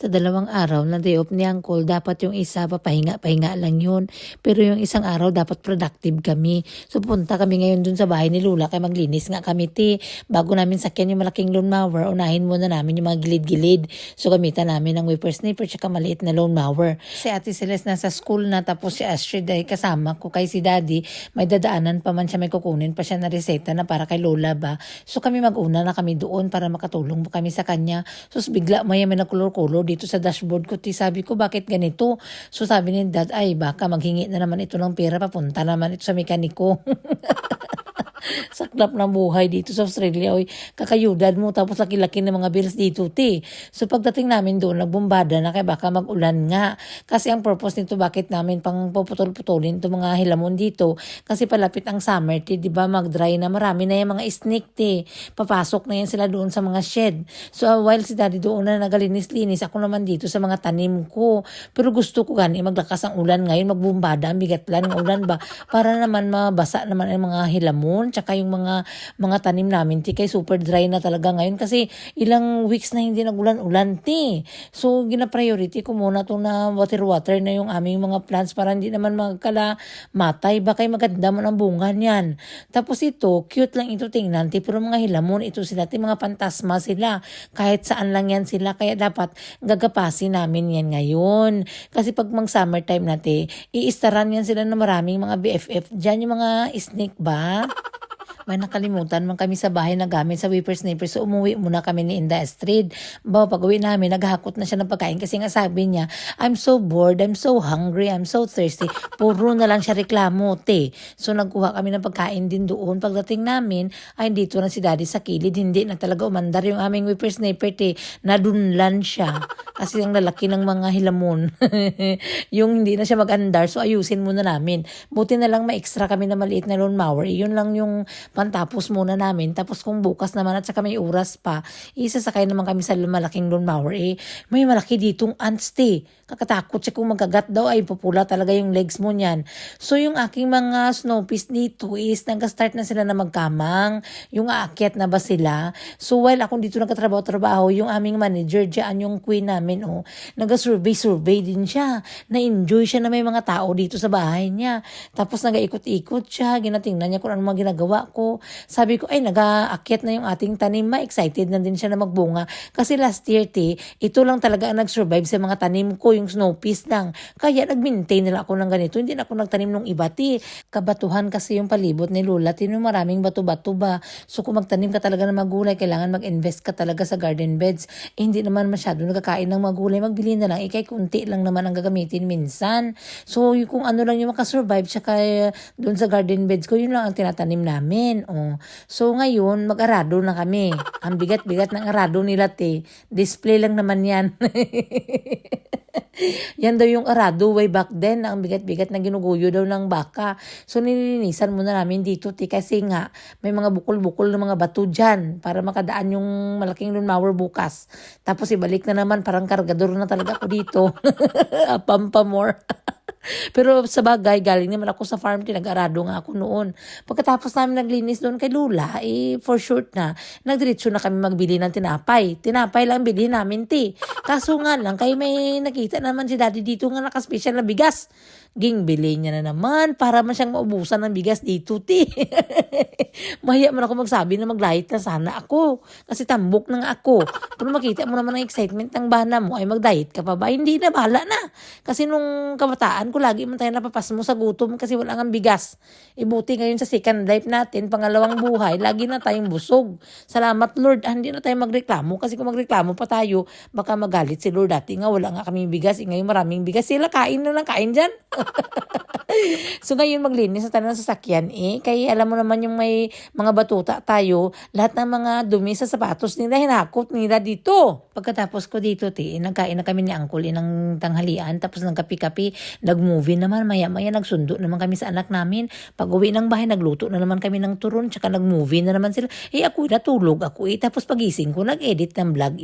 Sa 2 araw na day off ni Uncle, dapat yung isa papahinga-pahinga lang yun. Pero yung isang araw dapat productive kami. So punta kami ngayon dun sa bahay ni Lula kaya maglinis nga kami Bago namin sakyan yung malaking lawn mower, unahin muna namin yung mga gilid-gilid. So gamitan namin ng whippersnipper tsaka maliit na lawn mower. Si Ate Celeste nasa school na, tapos si Astrid ay kasama ko kay si Daddy. May dadaanan pa man siya, may kukunin pa siya na reseta na para kay Lola ba. So kami mag-una na kami doon para makatulong kami sa kanya. So bigla may nagkulor-kulor dito sa dashboard ko. Sabi ko, bakit ganito? So sabi ni Dad, ay baka maghingi na naman ito ng pera, papunta naman ito sa mekaniko. Saklap ng buhay dito sa Australia. Oy, kakayudad mo tapos laki-laki ng mga bills dito, So pagdating namin doon, nagbumbada na kaya baka mag-ulan nga. Kasi ang purpose nito, bakit namin pang puputol-putulin itong mga hilamon dito? Kasi palapit ang summer, di ba? Mag-dry na, marami na yung mga snake, Papasok na yan sila doon sa mga shed. So while si Daddy doon na nagalinis-linis, ako naman dito sa mga tanim ko. Pero gusto ko gani maglakas ang ulan ngayon, magbumbada, ang bigat lang ng ulan ba? Para naman mabasa naman ang mga hilamon, tsaka yung mga tanim namin, kay super dry na talaga ngayon kasi ilang weeks na hindi nagulan-ulan, So gina-priority ko muna itong na water na yung aming mga plants para hindi naman magkalamatay, baka maganda mo ang bunga niyan. Tapos ito, cute lang ito tingnan, pero mga hilamon ito sila, mga pantasma sila, kahit saan lang yan sila, kaya dapat gagapasin namin yan ngayon. Kasi pag mag summertime natin, iistaran yan sila ng maraming mga BFF, dyan yung mga snake ba? May nakalimutan man kami sa bahay na gamit sa whippersnipper. So umuwi muna kami ni Inda Astrid. Pag uwi namin, naghahakot na siya ng pagkain kasi nga sabi niya, I'm so bored, I'm so hungry, I'm so thirsty. Puro na lang siya reklamo, So nagkuha kami ng pagkain din doon. Pagdating namin, ay dito na si Daddy sa kilid. Hindi na talaga umandar yung aming whippersnipper, Nadunlan siya. Kasi ang lalaki ng mga hilamon. Yung hindi na siya mag-andar, so ayusin muna namin. Buti na lang ma-extra kami na maliit na lawn mower. Yun lang yung pantapos muna namin. Tapos kung bukas naman at saka may oras pa, isasakay naman kami sa malaking lawn mower. May malaki ditong ants, Kakatakot siya kung magkagat daw, ay pupula talaga yung legs mo niyan. So yung aking mga snow peas dito is nag-start na sila na magkamang. Yung aakyat na ba sila? So while akong dito nagkatrabaho-trabaho, yung aming manager dyan, yung queen namin, nag-survey din siya. Na-enjoy siya na may mga tao dito sa bahay niya. Tapos nag-ikot-ikot siya, ginatingnan niya kung ano mga ginagawa ko. Sabi ko, ay nag-aakyat na yung ating tanim, excited na din siya na magbunga. Kasi last year, ito lang talaga ang nag-survive sa mga tanim ko, yung snow peas lang. Kaya nag-maintain nila ako ng ganito. Hindi na ako nagtanim ng iba, Kabatuhan kasi yung palibot ni Lola, yung maraming bato-bato ba. So kung magtanim ka talaga ng magulay, kailangan mag-invest ka talaga sa garden beds. Hindi naman masyado nagkakain ng magulay, magbili na lang. Ikay kunti lang naman ang gagamitin minsan. So kung ano lang yung makasurvive, tsaka doon sa garden beds ko, yun lang ang tinatanim namin. So ngayon, mag-arado na kami. Ang bigat-bigat ng arado nila, Display lang naman yan. Yan daw yung arado way back then, ang bigat-bigat na ginuguyo daw ng baka. So nililinisan muna namin dito, kasi nga may mga bukol-bukol ng mga bato dyan para makadaan yung malaking lawn mower bukas. Tapos ibalik na naman, parang kargador na talaga ako dito. Pampamore. Pero sa bagay, galing naman ako sa farm, tinag-arado nga ako noon. Pagkatapos namin naglinis doon kay Lula, for short na, nagdiretso na kami magbili ng tinapay. Tinapay lang bilhin namin, Kaso nga lang, kay may nakita naman si Daddy dito nga nakaspecial na bigas. Bili niya na naman para man siyang maubusan ng bigas dito, Mahiya man ako magsabi na mag-diet na sana ako. Kasi tambok na nga ako. Pero makita mo naman ang excitement ng bana mo, ay mag-diet ka pa ba? Hindi na, bahala na. Kasi nung kabataan ko, lagi man tayo napapas mo sa gutom kasi wala nga bigas. Ibuti ngayon sa second life natin, pangalawang buhay, lagi na tayong busog. Salamat Lord, hindi na tayo magreklamo. Kasi kung magreklamo pa tayo, baka magalit si Lord. Dati nga wala nga kaming bigas, ngayon maraming bigas. Sila kain na lang, kain dyan. So ngayon maglinis na tayo ng sasakyan, kaya alam mo naman yung may mga batuta tayo, lahat ng mga dumi sa sapatos nila, hinakot nila dito. Pagkatapos ko dito, nagkain na kami ni Uncle ng tanghalian, tapos nagkapi-kapi, nag-movie naman, maya-maya nagsundo naman kami sa anak namin. Pag uwi ng bahay, nagluto na naman kami ng turon, tsaka nag-movie na naman sila. Ako natulog ako, tapos pagising ko, nag-edit ng vlog,